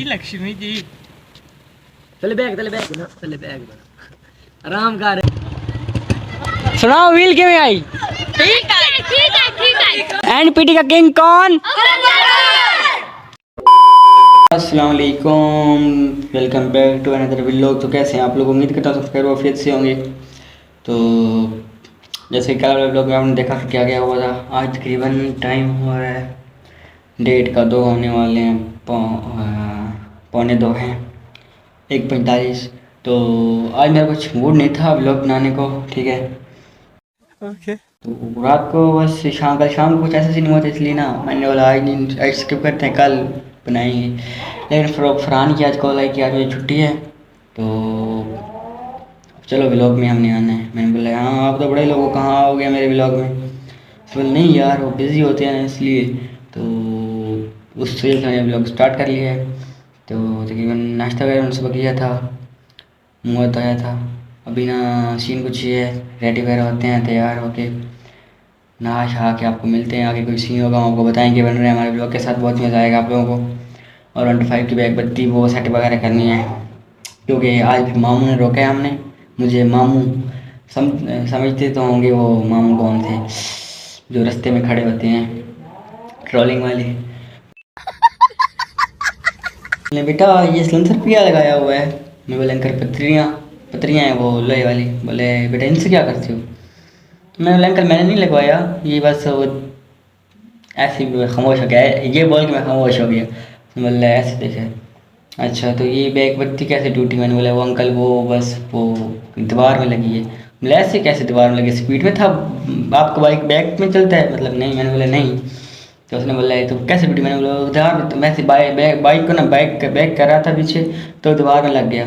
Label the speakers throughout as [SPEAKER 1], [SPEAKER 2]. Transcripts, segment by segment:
[SPEAKER 1] लक्ष्मी जी
[SPEAKER 2] चले बैग ना चले बैग आराम कर।
[SPEAKER 1] सुनाओ व्हील क्यों आई?
[SPEAKER 3] ठीक है।
[SPEAKER 1] एंड पीटी का किंग कौन? अस्सलाम वालेकुम, welcome back to another vlog. तो कैसे हैं आप लोग? उम्मीद करता हूँ सब खैर वाफियत से होंगे। तो जैसे कल वाले व्लॉग में आपने देखा क्या क्या हुआ था। आज तकरीबन टाइम हुआ है डेट का 2 होने वाले हैं, पौने 2 हैं, 1:45। तो आज मेरा कुछ मूड नहीं था व्लॉग बनाने को, ठीक है।
[SPEAKER 2] ओके।
[SPEAKER 1] तो रात को बस कल शाम को कुछ ऐसा सीन हुआ था, इसलिए ना मैंने बोला आज नहीं, आज स्किप करते हैं, कल बनाएंगे। लेकिन फरहान की आज कॉल आई कि आज मेरी छुट्टी है, तो चलो व्लॉग में हमने आना है। मैंने बोला हाँ आप तो बड़े लोग हो, कहाँ आओगे मेरे व्लॉग में? तो बोले नहीं यार वो बिज़ी होते हैं ना, इसलिए। तो उससे मैंने व्लॉग स्टार्ट कर लिया है। तो तकरीबन नाश्ता वगैरह उन सुबह किया था, मुँह धोया था। अभी ना सीन कुछ ये है, रेडी वगैरह होते हैं तैयार होके, नहा शहा के आपको मिलते हैं। आगे कोई सीन होगा हम आपको बताएंगे, बन रहे हैं हमारे ब्लॉग के साथ, बहुत मज़ा आएगा आप लोगों को। और 25 की बैग बत्ती वो सेट वगैरह करनी है, क्योंकि आज मामू ने रोका है हमने मुझे। मामू समझते तो होंगे वो मामू कौन थे, जो रास्ते में खड़े होते हैं ट्रोलिंग वाले। बोले बेटा ये सिलेंसर पिया लगाया हुआ है। मैं बोले अंकल पत्रियाँ हैं वो लोहे वाली। बोले बेटा इनसे क्या करते हो? मैं बोला अंकल मैंने नहीं लगवाया, ये बस वो ऐसे ही खामोश हो गया, ये बोल के मैं खामोश हो गया। बोला ऐसे देखे, अच्छा तो ये बैग बत्ती कैसे टूटी? मैंने बोला वो अंकल वो बस वो दीवार में लगी है। बोला ऐसे कैसे दीवार में लगी? स्पीड में था आपका बाइक, बैग में चलता है मतलब? नहीं। मैंने बोला नहीं। तो उसने बोला तो कैसे टूटी? मैंने बोला दीवार में, तो मैं से बाइक को ना बैग कर रहा था पीछे, तो दीवार में लग गया।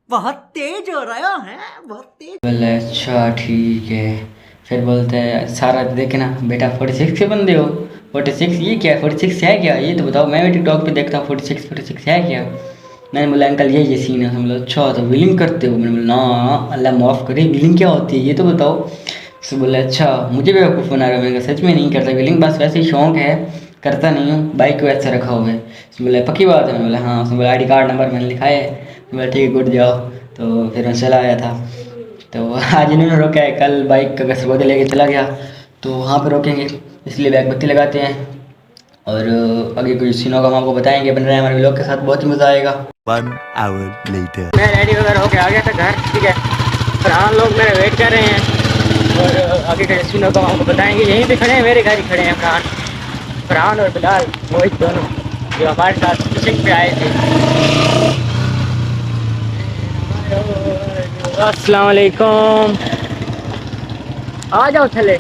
[SPEAKER 2] बहुत तेज हो रहा है, बहुत तेज।
[SPEAKER 1] बोले अच्छा ठीक है। फिर बोलते हैं सारा देखना बेटा 46 के बंदे हो, 46 ये क्या, 46 है क्या ये तो बताओ, मैं भी टिकटॉक पे देखता हूँ 46 है क्या? मैंने बोला अंकल ये सीन है। हम बोला अच्छा तो व्हीलिंग करते हो? मैंने बोला ना अल्लाह माफ़ करे, व्हीलिंग क्या होती है ये तो बताओ। तो बोला अच्छा मुझे बेवकूफ़ बना रहा है। मैंने कहा सच में नहीं करता व्हीलिंग, बस वैसे ही शौक है, करता नहीं हूँ, बाइक को ऐसा रखा हुआ है। उसने बोला पक्की बात है? मैंने बोला हाँ। उसने बोला ID कार्ड नंबर मैंने लिखा है। मैंने बोला ठीक है गुड जाओ। तो फिर मैं चला आया था। तो आज इन्होंने रोका है, कल बाइक का कसरबोदे लेके चला गया, तो वहाँ पे रोकेंगे, इसलिए बैग बत्ती लगाते हैं। और आगे कुछ सीनों का हम आपको बताएंगे, बन रहे हैं हमारे व्लॉग के साथ, बहुत ही मज़ा आएगा।
[SPEAKER 4] 1 hour later.
[SPEAKER 1] मैं रेडी वगैरह होके आ गया था घर, ठीक है। फरहान लोग मेरे वेट कर रहे हैं, और आगे के सीनों का हम आपको बताएंगे। यहीं पे खड़े हैं, मेरे घर ही खड़े हैं फरहान और बिलाल, मोहित दोनों, जो हमारे साथ फिशिंग पे आए थे। अस्सलाम वालेकुम, आ जाओ थले।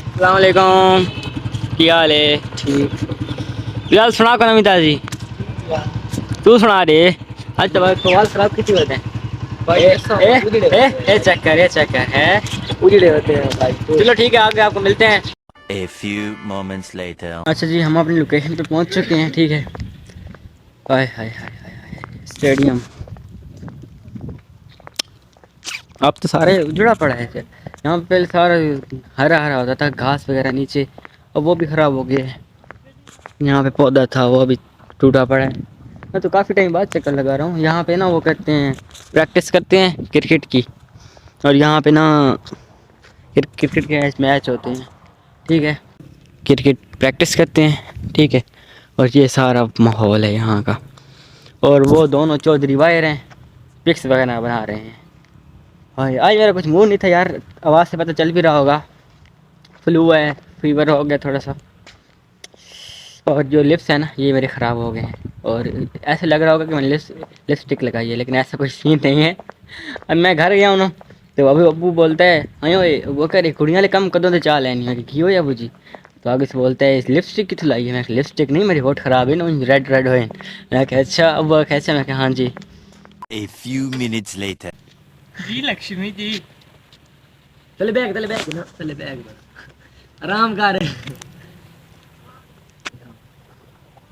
[SPEAKER 1] अस्सलाम वालेकुम, क्या हाल है? ठीक। बिलाल सुना को नमिता जी, तू सुना दे। आज तो सवाल खराब किसी होते हैं, ए चेक कर है उजड़े होते हैं भाई। चलो ठीक है आगे आपको मिलते हैं।
[SPEAKER 4] A few moments later.
[SPEAKER 1] अच्छा जी हम अपनी लोकेशन पे पहुंच चुके हैं, ठीक है। हाय हाय हाय हाय स्टेडियम, अब तो सारे उजड़ा पड़ा है। यहाँ पे पहले सारा हरा हरा होता था, घास वगैरह नीचे, और वो भी ख़राब हो गया है। यहाँ पे पौधा था वो अभी टूटा पड़ा है। मैं तो काफ़ी टाइम बाद चक्कर लगा रहा हूँ यहाँ पे ना, वो करते हैं प्रैक्टिस करते हैं क्रिकेट की, और यहाँ पे ना क्रिकेट के मैच होते हैं, ठीक है। क्रिकेट प्रैक्टिस करते हैं, ठीक है। और ये सारा माहौल है यहाँ का, और वो दोनों चौधरी वायर हैं, पिक्स वगैरह बना रहे हैं। हाँ आज मेरा कुछ मूड नहीं था यार, आवाज़ से पता चल भी रहा होगा, फ्लू है, फीवर हो गया थोड़ा सा। और जो लिप्स है ना ये मेरे ख़राब हो गए हैं, और ऐसे लग रहा होगा कि मैंने लिपस्टिक लगाई है, लेकिन ऐसा कोई सीन नहीं है। अब मैं घर गया हूँ ना, तो अभी अबू बोलता है अयो वो कह रही कुड़ियाँ ले कम कदों से चाह लैनी है कि हो अबू जी। तो आगे से बोलता है लिपस्टिक कितनी लाई है? मैं लिपस्टिक नहीं, मेरी होठ ख़राब है ना, रेड रेड हो। मैं कहा अच्छा अब वो कैसे? मैं कहा हाँ जी।
[SPEAKER 4] A few minutes later.
[SPEAKER 1] जी लक्ष्मी जी
[SPEAKER 2] चले बैग ना चले बैग आराम कर।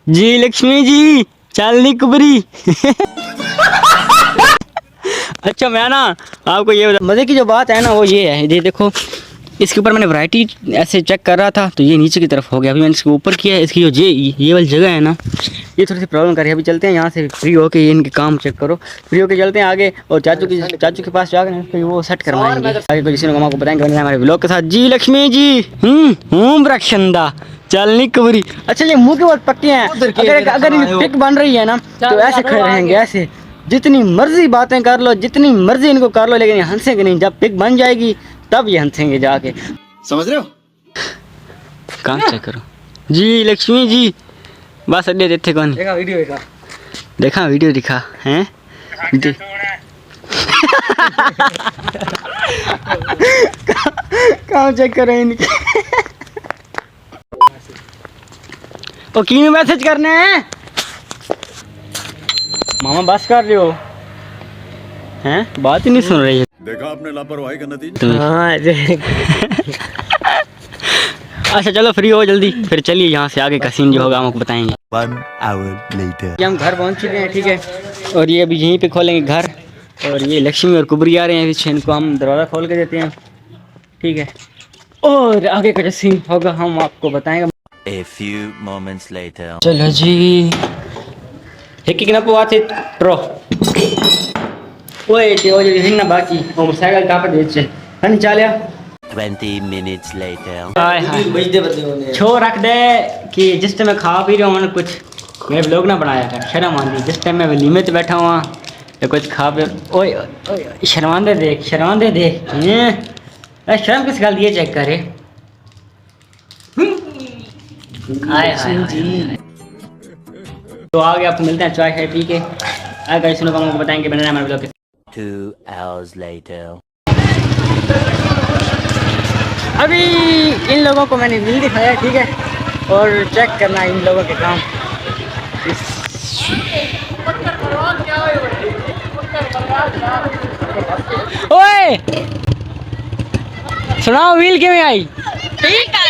[SPEAKER 1] जी लक्ष्मी जी चालनी कुबरी। अच्छा मैं ना आपको ये बता, मज़े की जो बात है ना वो ये है, ये देखो इसके ऊपर मैंने वैरायटी ऐसे चेक कर रहा था तो ये नीचे की तरफ हो गया। अभी मैंने इसके ऊपर किया है। इसकी जो ये वाली जगह है ना, ये थोड़ी सी प्रॉब्लम कर रही है। अभी चलते हैं यहाँ से फ्री होके, ये इनके काम चेक करो, फ्री होके चलते हैं आगे और चाचू के पास जाकर फिर वो सेट करवाएंगे। आगे कोई किसी को बताएंगे हमारे ब्लॉग के साथ। जी लक्ष्मी जी, रक्षंदा चलनी कबरी। अच्छा ये मुँह के बहुत पक्के हैं। अगर इनकी पिक बन रही है ना तो ऐसे खड़े रहेंगे, ऐसे जितनी मर्जी बातें कर लो, जितनी मर्जी इनको कर लो, लेकिन ये हंसेंगे नहीं। जब पिक बन जाएगी तब ये हंसेंगे जाके,
[SPEAKER 5] समझ रहे हो?
[SPEAKER 1] काम चेक करो। जी लक्ष्मी जी, बस अड्डे देते कौन
[SPEAKER 2] देखा वीडियो
[SPEAKER 1] दिखा हैं। काम चेक करो इनके। ओ किन मैसेज करने हैं मामा, बस कर रहे हो हैं? बात ही नहीं सुन रही है।
[SPEAKER 5] देखा आपने लापरवाही का नतीजा।
[SPEAKER 2] हाँ
[SPEAKER 1] अच्छा चलो फ्री हो जल्दी, फिर चलिए यहाँ से आगे का सीन जो होगा हम आपको बताएंगे।
[SPEAKER 4] 1 hour later.
[SPEAKER 1] ये हम घर पहुँच चुके हैं, ठीक है। और ये अभी यहीं पे खोलेंगे घर। और ये लक्ष्मी और कुबरी आ रहे हैं पीछे, इनको हम दरवाज़ा खोल के देते हैं, ठीक है। और आगे का जो सीन होगा हम आपको बताएंगे।
[SPEAKER 4] A few moments later.
[SPEAKER 1] चलो जी, एक ना पोवाते ट्रो ओए ते ओ जो हिन्ना बाकी ओ मोटरसाइकिल का पे देचे हनी चालिया
[SPEAKER 4] 20 minutes later.
[SPEAKER 1] हाय हाय छोड़ रख दे कि जिस टाइम मैं खा पी रहा हूँ मैंने कुछ मैं व्लॉग ना बनाया कर, शर्म आती। जिस टाइम मैं वलीमे पे बैठा हुआ या कुछ खा पी, ओए शर्मांदे देख शर्म किस गल दिए चेक करे। हाय हाय। तो आगे आपको मिलते हैं चाय शाय पी के। आगे सुनो हम आपको बताएंगे बनाना हमारे ब्लॉग के।
[SPEAKER 4] 2 hours later.
[SPEAKER 1] अभी इन लोगों को मैंने बिल दिखाया, ठीक है। और चेक करना इन लोगों के काम। ओए सुनाओ व्हील क्यों आई?
[SPEAKER 3] ठीक है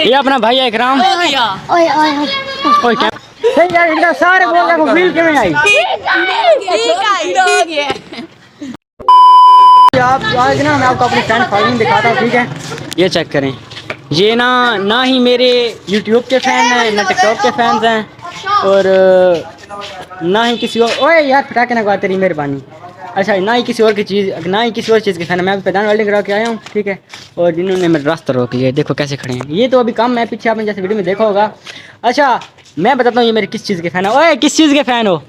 [SPEAKER 1] ये अपना भाई है इकराम। ओए क्या सही यार, इनका सारे बोल रहे व्हील क्यों आई? आप आज ना मैं आपको अपनी फ्रेंड फॉलोइंग दिखाता हूँ, ठीक है। ये चेक करें, ये ना ही मेरे यूट्यूब के फैन हैं, ना टिकटॉक के फैंस हैं, और ना ही किसी और। ओए यार फटाके ना गवा, तेरी मेहरबानी। अच्छा ना ही किसी और की चीज़, ना ही किसी और चीज़ के फैन है। मैं अभी पैदान वेल्डिंग करा के आया हूँ, ठीक है। और जिन्होंने मेरा रास्ता रोक लिया, देखो कैसे खड़े हैं। ये तो अभी काम मैं पीछे आपने जैसे वीडियो में देखा होगा। अच्छा मैं बताता हूँ ये मेरे किस चीज़ के फैन है। ओए किस चीज़ के फैन हो?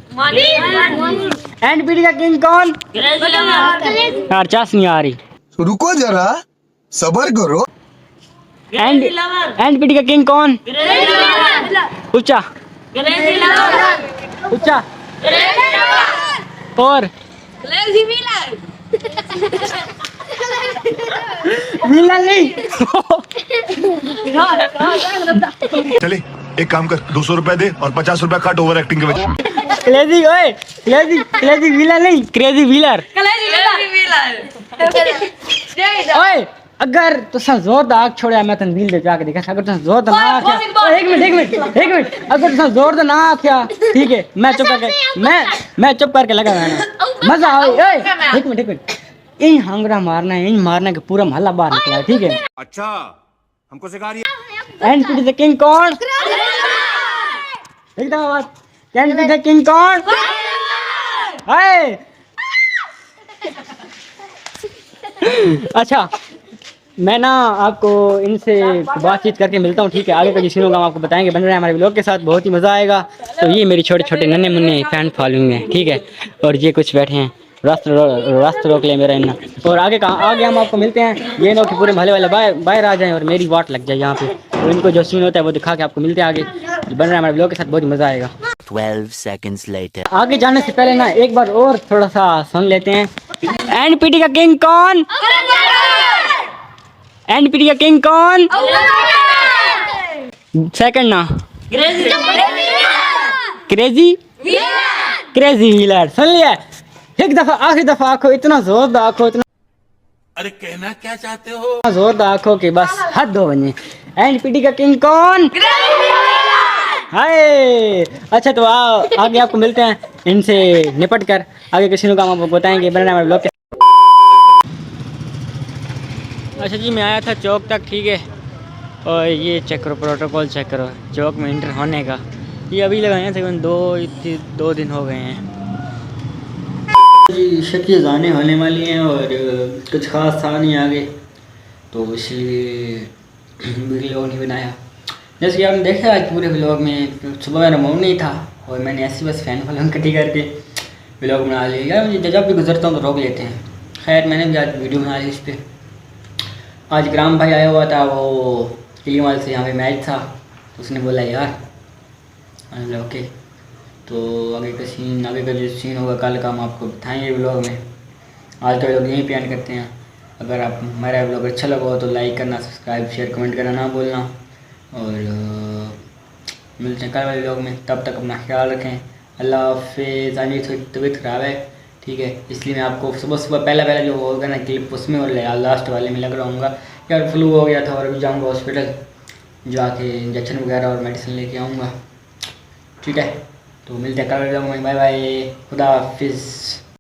[SPEAKER 1] एंड पीडी का किंग कौन? यार चास नहीं आ रही,
[SPEAKER 6] रुको जरा सबर करो।
[SPEAKER 1] एंड पीडी का किंग कौन? ऊंचा ऊंचा और मिला नहीं।
[SPEAKER 6] चले एक काम कर, 200 रुपए दे और 50 रुपए काट ओवर एक्टिंग के वजह।
[SPEAKER 1] क्रेजी ओए क्रेजी व्हीलर नहीं, क्रेजी व्हीलर। ओए अगर तुसा जोर दा आग छोड़या मैं तन व्हील दे जाके देखा। अगर तुसा जोर दा ना आख्या, एक मिनट अगर तुसा जोर दा ना आख्या, ठीक है, मैं चुप करके लगा रहना। मजा आए। ओए एक मिनट यही हांगरा मारना है, यही मारना के पूरा मोहल्ला बाहर निकला है, ठीक है।
[SPEAKER 5] अच्छा हमको सिखा रही है।
[SPEAKER 1] एंड पीडी द किंग कौन? एकदम आवाज। एंड पीडी द किंग कौन? हाय अच्छा मैं ना आपको इनसे बातचीत करके मिलता हूँ, ठीक है। आगे का जिस हम आपको बताएंगे। बन रहे हैं हमारे व्लॉग के साथ, बहुत ही मज़ा आएगा। तो ये मेरे छोटे छोटे नन्हे मुन्ने फैन फॉलोइंग है, ठीक है। और ये कुछ बैठे हैं रास्ता रोक ले मेरा इन्ना। और आगे हम आपको मिलते हैं। ये लोग पूरे महल वाले बाहर आ जाएं और मेरी वाट लग जाए यहाँ पे, तो इनको जो सीन होता है वो दिखा के आपको मिलते हैं आगे। बन रहा है हमारे व्लॉग के साथ, बहुत ही मज़ा आएगा।
[SPEAKER 4] 12 seconds later.
[SPEAKER 1] आगे जाने से पहले ना एक बार और थोड़ा सा सुन लेते हैं। एंड पीटी का किंग कौन? एंड पीटी का किंग कौन? सेकंड ना क्रेजी व्हीलर। सुन लिया, एक दफा आखिरी दफा आखो, इतना जोर दा आखो, इतना
[SPEAKER 5] अरे कहना क्या चाहते हो?
[SPEAKER 1] जोर दा आखो कि बस हद हो बने। एंड पीटी का किंग कौन? हाय अच्छा तो आगे आपको मिलते हैं इनसे निपट कर। आगे किसी का हम आपको बताएंगे। बना हमारे ब्लॉग के अच्छा जी, मैं आया था चौक तक, ठीक है, और ये चेक करो, प्रोटोकॉल चेक करो चौक में इंटर होने का। ये अभी लगाए हैं तकरीबन 2 दिन हो गए हैं जी। शक्ल आने होने वाली हैं और कुछ ख़ास था नहीं आगे, तो इसलिए वीडियो नहीं बनाया। जैसे कि आपने देखा आज पूरे व्लॉग में, सुबह मेरा मूड नहीं था और मैंने ऐसी बस फ़ैन फॉलोइंग इकट्ठी करके व्लॉग बना लिया। यार मुझे जब भी गुजरता हूँ तो रोक लेते हैं। खैर मैंने भी आज वीडियो बना ली इस पर। आज ग्राम भाई आया हुआ था, वो किलीवाल से, यहाँ पे मैच था, उसने बोला यार, मैंने बोला ओके। तो आगे का जो सीन होगा कल का हम आपको बताएंगे व्लॉग में। आज का व्लॉग यहीं पे एंड करते हैं। अगर आप हमारा व्लॉग अच्छा लगा हो तो लाइक करना, सब्सक्राइब, शेयर, कमेंट करना ना भूलना, और मिलते हैं कल वाले व्लॉग में। तब तक अपना ख्याल रखें। अल्लाह हाफिज़। आज मेरी थोड़ी तबीयत ख़राब है, ठीक है, इसलिए मैं आपको सुबह सुबह पहला जो होगा ना क्लिप, उसमें और लास्ट वाले में लग रहा हूँगा। यार फ्लू हो गया था और अभी जाऊँगा हॉस्पिटल, जाके इंजेक्शन वगैरह और मेडिसिन लेके आऊँगा, ठीक है। तो मिलते हैं कल व्लॉग में। बाय बाय, खुदा हाफिज़।